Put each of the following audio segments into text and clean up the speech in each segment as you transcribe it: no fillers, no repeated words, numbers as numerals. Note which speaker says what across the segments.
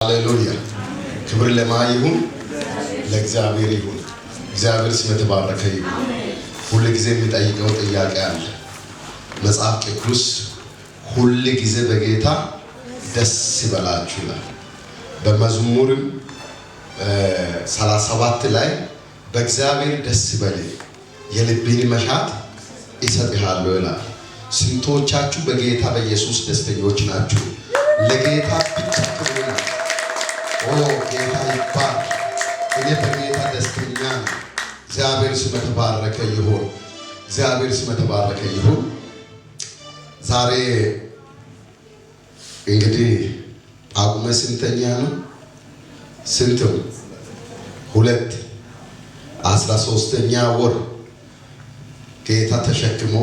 Speaker 1: ሃሌሉያ ክብር ለማይሁን ለእግዚአብሔር ይሁን። እግዚአብሔር ስም የተባረከ ይሁን። ሁሉ ጊዜ የሚጠይቀው ጥያቄ አለ። መጽሐፍ ቅዱስ ሁሉ ጊዜ በጌታ ደስ ይበላችሁ ይላል። በመዝሙርም 37 ላይ በእግዚአብሔር ደስ ይበልህ የልብህን መሻት ይሰጥሃለሁ ይላል። ስንቶቻችሁ በጌታ በኢየሱስ ደስተኞች ናችሁ? ለጌታ ብቻ ክብር ነው። ጌታ ይባርክ። እኔ በጌታ ደስተኛ ነኝ። እግዚአብሔር ስም የተባረከ ይሁን። እግዚአብሔር ስም የተባረከ ይሁን። ዛሬ እንግዲህ ጳጉሜ ስንተኛ ነው? ስንት? 13ኛ ወር ጌታ ተሸክሞ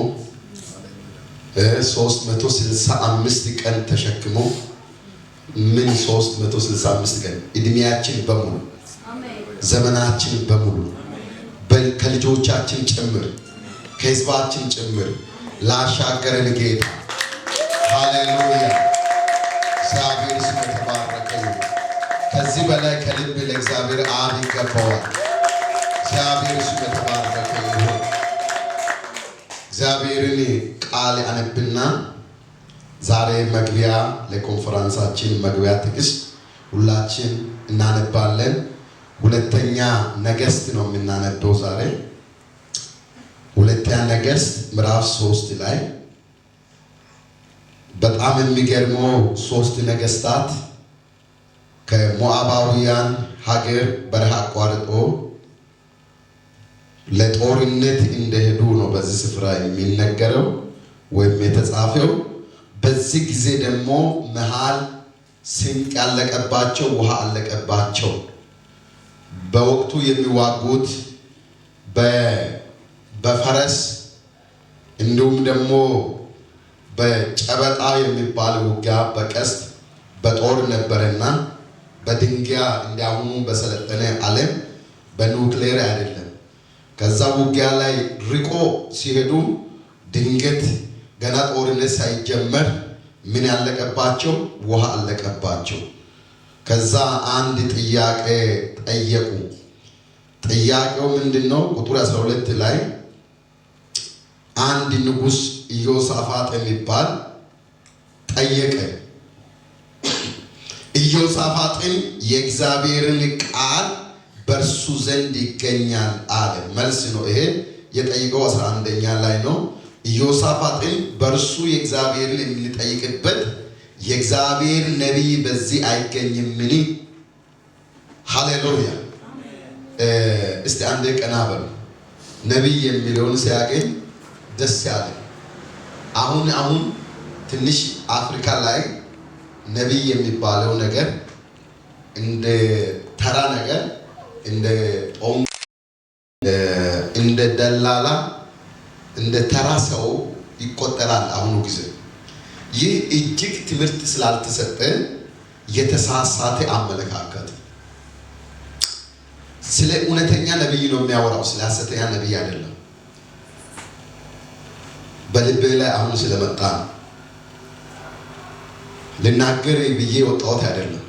Speaker 1: 365 ቀን ተሸክሞ ምን 365 ቀን እድሜያችን በሙሉ ዘመናችን በሙሉ ከልጆቻችን ጭምር ከህዝባችን ጭምር ላሻገረን ጌታ ሃሌሉያ እግዚአብሔር ስም የተባረከ ይሁን። ከዚህ በላይ ከልብ ለእግዚአብሔር አብ ይገባዋል። እግዚአብሔር ስም የተባረከ ይሁን። እግዚአብሔርን ቃል አነብና ዛሬ መግቢያ ለኮንፈረንሳችን መግቢያ ጥቅስ ሁላችን እናነባለን። ሁለተኛ ነገሥት ነው የምናነበው ዛሬ። ሁለተኛ ነገሥት ምዕራፍ 3 ላይ በጣም የሚገርመው 3 ነገሥታት ከሞዓባውያን ሀገር በረሃ አቋርጦ ለጦርነት እንደሄዱ ነው በዚህ ስፍራ የሚነገረው ወይም የተጻፈው። በዚህ ጊዜ ደግሞ መሃል ስንቅ ያለቀባቸው ውሃ አለቀባቸው። በወቅቱ የሚዋጉት በፈረስ እንዲሁም ደግሞ በጨበጣ የሚባል ውጊያ በቀስት በጦር ነበረና በድንጋይ እንዲያሁኑ በሰለጠነ ዓለም በኑክሌር አይደለም። ከዛ ውጊያ ላይ ርቆ ሲሄዱ ድንገት ገና ጦርነት ሳይጀመር ምን ያለቀባቸው? ውሃ አለቀባቸው። ከዛ አንድ ጥያቄ ጠየቁ። ጥያቄው ምንድነው? ቁጥር 12 ላይ አንድ ንጉሥ ኢዮሳፋጥ የሚባል ጠየቀ። ኢዮሳፋጥን የእግዚአብሔርን ቃል በእርሱ ዘንድ ይገኛል አለ። መልስ ነው ይሄ። የጠየቀው 11ኛ ላይ ነው። ኢዮሳፋጥን በእርሱ የእግዚአብሔርን የሚጠይቅበት የእግዚአብሔር ነቢይ በዚህ አይገኝምን? ሃሌሉያ። እስቲ አንዴ ቀና በሉ። ነቢይ የሚለውን ሲያገኝ ደስ ያለ። አሁን ትንሽ አፍሪካ ላይ ነቢይ የሚባለው ነገር እንደ ተራ ነገር እንደ ደላላ እንደ ተራ ሰው ይቆጠራል። አሁኑ ጊዜ ይህ እጅግ ትምህርት ስላልተሰጠ የተሳሳተ አመለካከት። ስለ እውነተኛ ነቢይ ነው የሚያወራው፣ ስለ ሐሰተኛ ነቢይ አይደለም። በልቤ ላይ አሁን ስለመጣ ልናገር ብዬ ወጣሁት አይደለም።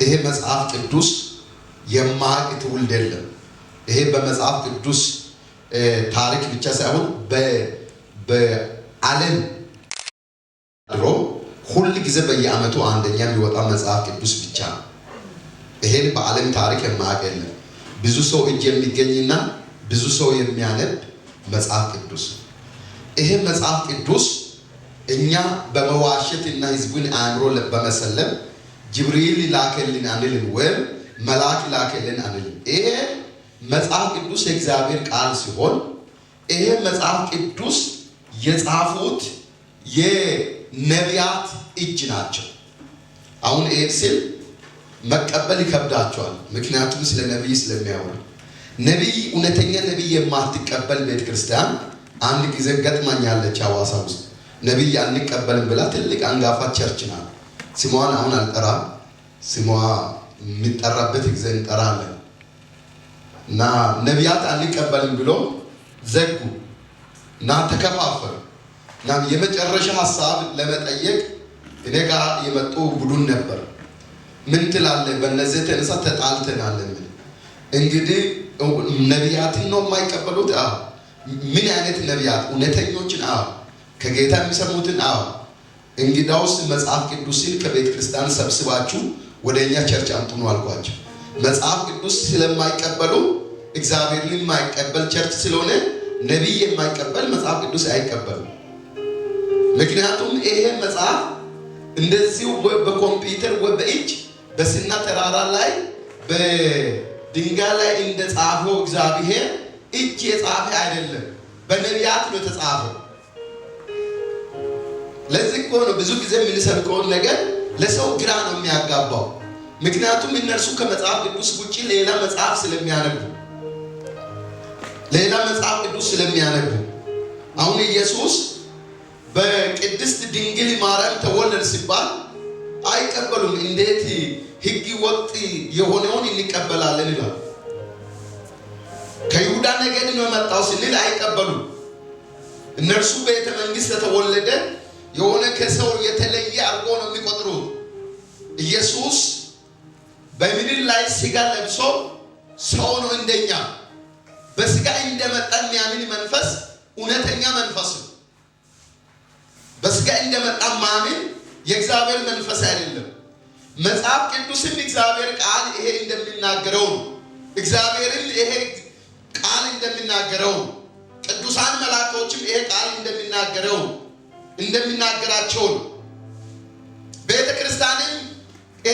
Speaker 1: ይሄ መጽሐፍ ቅዱስ የማያውቅ ትውልድ የለም። ይሄ በመጽሐፍ ቅዱስ ታሪክ ብቻ ሳይሆን በዓለም ድሮ ሁል ጊዜ በየዓመቱ አንደኛ የሚወጣ መጽሐፍ ቅዱስ ብቻ ነው። ይሄን በዓለም ታሪክ የማያውቅ የለም። ብዙ ሰው እጅ የሚገኝና ብዙ ሰው የሚያነብ መጽሐፍ ቅዱስ። ይሄ መጽሐፍ ቅዱስ እኛ በመዋሸትና ህዝቡን አእምሮ በመሰለም ጅብሪል ላከልን አንልም፣ ወይም መልአክ ላከልን አንልም። ይሄ መጽሐፍ ቅዱስ የእግዚአብሔር ቃል ሲሆን ይሄ መጽሐፍ ቅዱስ የጻፉት የነቢያት እጅ ናቸው። አሁን ይሄ ሲል መቀበል ይከብዳቸዋል። ምክንያቱም ስለ ነቢይ ስለሚያወራ ነቢይ እውነተኛ ነቢይ የማትቀበል ቤተክርስቲያን አንድ ጊዜ ገጥማኛለች ሐዋሳ ውስጥ። ነቢይ አንቀበልም ብላ ትልቅ አንጋፋ ቸርች ናት። ስሟን አሁን አልጠራም። ስሟ የሚጠራበት ጊዜ እንጠራለን። እና ነቢያት አንቀበልም ብሎ ዘጉ እና ተከፋፈሉ። እና የመጨረሻ ሐሳብ ለመጠየቅ እኔ ጋር የመጡ ቡድን ነበር። ምን ትላለህ? በእነዚህ የተነሳ ተጣልተናል። እንግዲህ ነቢያትን ነው የማይቀበሉት? አዎ። ምን አይነት ነቢያት? እውነተኞችን? አዎ። ከጌታ የሚሰሙትን? አዎ። እንግዳውስ መጽሐፍ ቅዱስን ከቤተ ክርስቲያን ሰብስባችሁ ወደ እኛ ቸርች አምጡ ነው አልኳቸው። መጽሐፍ ቅዱስ ስለማይቀበሉ እግዚአብሔርን የማይቀበል ቸርች ስለሆነ ነቢይ የማይቀበል መጽሐፍ ቅዱስ አይቀበልም። ምክንያቱም ይሄ መጽሐፍ እንደዚሁ በኮምፒውተር በእጅ በሲና ተራራ ላይ በድንጋይ ላይ እንደጻፈው እግዚአብሔር እጅ የጻፈ አይደለም፣ በነቢያት ነው የተጻፈው። ለዚህ እኮ ነው ብዙ ጊዜ የምንሰብከውን ነገር ለሰው ግራ ነው የሚያጋባው። ምክንያቱም እነርሱ ከመጽሐፍ ቅዱስ ውጪ ሌላ መጽሐፍ ስለሚያነቡ አሁን ኢየሱስ በቅድስት ድንግል ማርያም ተወለደ ሲባል አይቀበሉም። እንዴት ሕግ ወጥ የሆነውን እንቀበላለን ይላል። ከይሁዳ ነገድ ነው የመጣው ስንል አይቀበሉም። እነርሱ ቤተ መንግስት የተወለደ የሆነ ከሰው የተለየ አድርጎ ነው የሚቆጥሩት። ኢየሱስ በምድር ላይ ስጋ ለብሶ ሰው ነው እንደኛ። በስጋ እንደመጣ የሚያምን መንፈስ እውነተኛ መንፈስ ነው። በስጋ እንደመጣ ማመን የእግዚአብሔር መንፈስ አይደለም። መጽሐፍ ቅዱስም እግዚአብሔር ቃል ይሄ እንደሚናገረው ነው። እግዚአብሔርን ይሄ ቃል እንደሚናገረው ነው። ቅዱሳን መላእክቶችም ይሄ ቃል እንደሚናገራቸው ነው። ቤተ ክርስቲያንም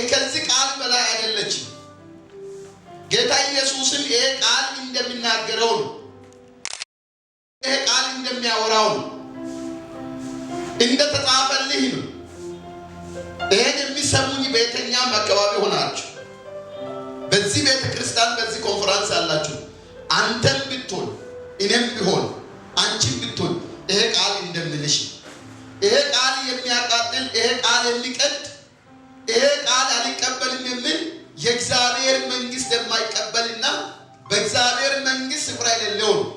Speaker 1: ከዚህ ቃል በላይ አይደለችም። ጌታ ኢየሱስም ይሄ ቃል እንደሚናገረው ነው። ይሄ ቃል እንደሚያወራው ነው። እንደተጻፈልህ ነው። ይሄን የሚሰሙኝ ቤተኛም አካባቢ ሆናችሁ በዚህ ቤተ ክርስቲያን በዚህ ኮንፈረንስ ያላችሁ አንተም ብትሆን እኔም ቢሆን አንቺም ብትሆን ይሄ ቃል እንደምልሽ ይሄ ቃል የሚያቃጥል ይሄ ቃል የሚቀድ ይሄ ቃል አልቀበልም የሚል የእግዚአብሔር መንግስት የማይቀበልና በእግዚአብሔር መንግስት ስፍራ የሌለው ነው።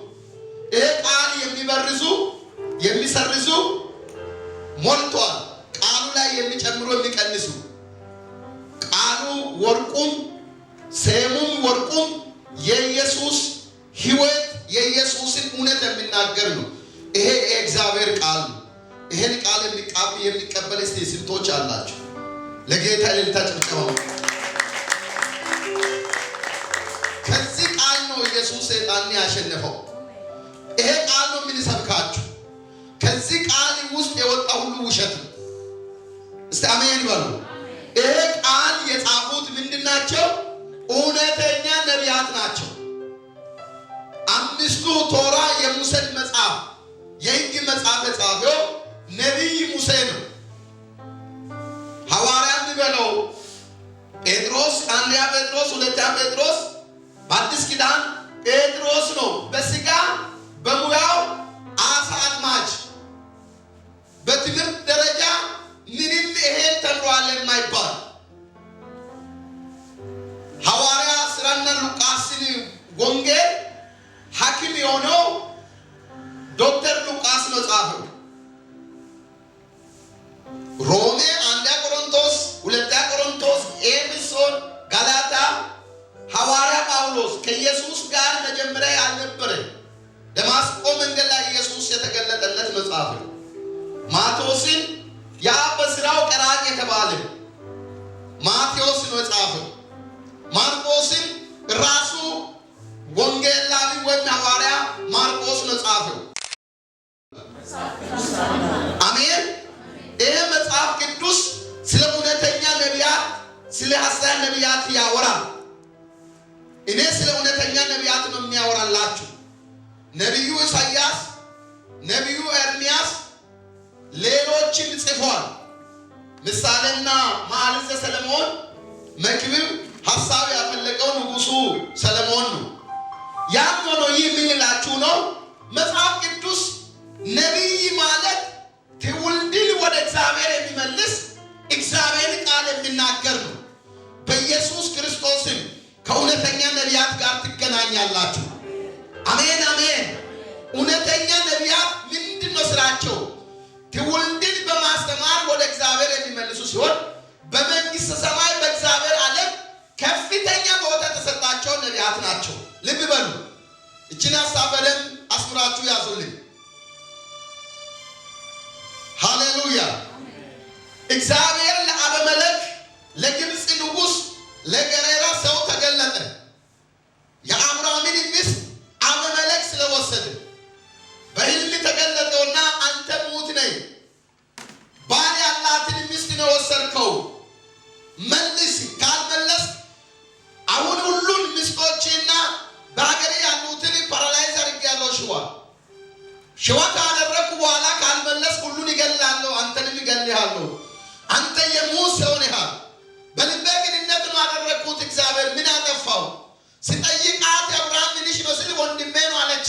Speaker 1: ይሄ ቃል የሚሰርዙ ሞልቷል። ቃሉ ላይ የሚጨምሩ የሚቀንሱ ቃሉ ወርቁም ሴሙም ወርቁም የኢየሱስ ሕይወት የኢየሱስን እውነት የሚናገር ነው። ይሄ የእግዚአብሔር ቃል ነው። ይሄን ቃል የሚቀበል እስቲ ስንቶች አላችሁ? ለጌታ እልልታ ጭብጨባ። ከዚህ ቃል ነው ኢየሱስ ሰይጣንን ያሸነፈው። ይሄ ቃል ነው የምንሰብካችሁ። ከዚህ ቃል ውስጥ የወጣ ሁሉ ውሸት ነው። እስቲ አሜን በሉ። ይሄ ቃል የጻፉት ምንድናቸው? እውነተኛ ነቢያት ናቸው። አምስቱ ቶራ የሙሴን መጽሐፍ የሕግ መጽሐፍ የጻፈው ነቢይ ሙሴ ነው። ሐዋርያም በለው ጴጥሮስ፣ አንደኛ ጴጥሮስ፣ ሁለተኛ ጴጥሮስ በአዲስ ኪዳን ጴጥሮስ ነው። በስጋ በሙያው አሳ አጥማጅ፣ በትምህርት ደረጃ ምንም ይሄን ተምሯል የማይባል ሐዋርያ ሥራና ሉቃስን ወንጌል ሐኪም የሆነው ዶክተር ሉቃስ ነው ጻፈው። ሮሜ፣ አንደኛ ቆሮንቶስ፣ ሁለተኛ ቆሮንቶስ፣ ኤፌሶን፣ ጋላታ ሐዋርያ ጳውሎስ ከኢየሱስ ጋር መጀመሪያ ያልነበረ ደማስቆ መንገድ ላይ ኢየሱስ የተገለጠለት መጽሐፍ ነው። ማቴዎስን ያ በስራው ቀራጭ የተባለ ማቴዎስ ነው የጻፈው። ማርቆስን ራሱ ወንጌላዊ ወይም ሐዋርያ ማርቆስ ነው ጻፈው። አሜን። ይህ መጽሐፍ ቅዱስ ስለ እውነተኛ ነቢያት፣ ስለ ሐሰተኛ ነቢያት ያወራል። እኔ ስለ እውነተኛ ነቢያት ነው የሚያወራላችሁ። ነቢዩ ኢሳይያስ፣ ነቢዩ ኤርምያስ፣ ሌሎችም ጽፏል። ምሳሌና መኃልየ ሰሎሞን፣ መክብብ ሐሳብ ያፈለቀው ንጉሱ ሰለሞን ነው። ያም ሆኖ ይህ ምን ይላችሁ ነው? መጽሐፍ ቅዱስ ነቢይ ማለት ትውልድን ወደ እግዚአብሔር የሚመልስ እግዚአብሔርን ቃል የሚናገር ነው። በኢየሱስ ክርስቶስም ከእውነተኛ ነቢያት ጋር ትገናኛላችሁ። አሜን አሜን። እውነተኛ ነቢያት ምንድን ነው ስራቸው? ትውልድን በማስተማር ወደ እግዚአብሔር የሚመልሱ ሲሆን በመንግሥተ ሰማይ በእግዚአብሔር ነቢያት ናቸው። ልብ በሉ። እቺን ሐሳብ በደንብ አስምራችሁ ያዙልኝ። ሃሌሉያ። እግዚአብሔር ለአበመለክ ለግብፅ ንጉሥ ለገሬራ ሰው ተገለጠ። የአብርሃምን ሚስት አበመለክ ስለወሰደ በሕልም ተገለጠውና አንተ ሙት ነኝ፣ ባል ያላትን ሚስት ነው ወሰድከው፣ መልስ፣ ካልመለስ አሁን ሁሉን ሚስቶችና በሀገር ያሉትን ፓራላይዝ አድርጌያለሁ። ሽባ ካደረኩ በኋላ ካልመለስ ሁሉን ይገላለሁ፣ አንተንም ይገልሃለሁ። አንተ የሙት ሰው ነህ። በልቤ ቅንነት ነው ያደረኩት። እግዚአብሔር ምን አጠፋው? ስጠይቃት አብርሃም ልጅ ነው ስል ወንድሜ ነው አለች።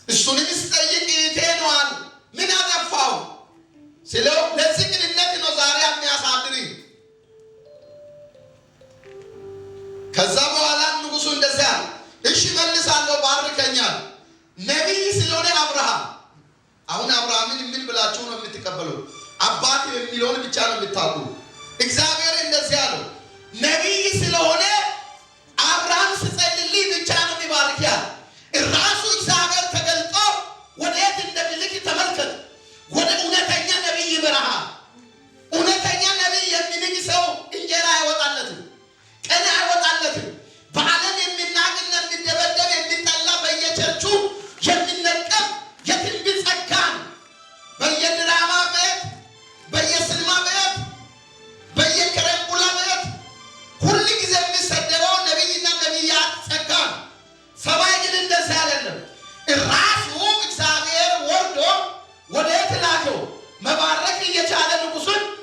Speaker 1: እሱንም ስጠይቅ እህቴ ነው አለ። ምን አጠፋው ስለው ለዚህ ቅንነት ነው ዛሬ የሚያሳድርኝ። ከዛ በኋላ ንጉሡ እንደዚያ አለ፣ እሺ መልሳለሁ፣ ባርከኛል። ነቢይ ስለሆነ አብርሃም አሁን አብርሃምን ምን ብላችሁ ነው የምትቀበሉ? አባት የሚለውን ብቻ ነው የምታውቁ። እግዚአብሔር እንደዚህ አለው፣ ነቢይ ስለሆነ አብርሃም ሲጸልይ ብቻ ነው የሚባርክ ያለ። ራሱ እግዚአብሔር ተገልጦ ወዴት እንደሚልክ ተመልከት። ወደ እውነተኛ ነቢይ በረሃ፣ እውነተኛ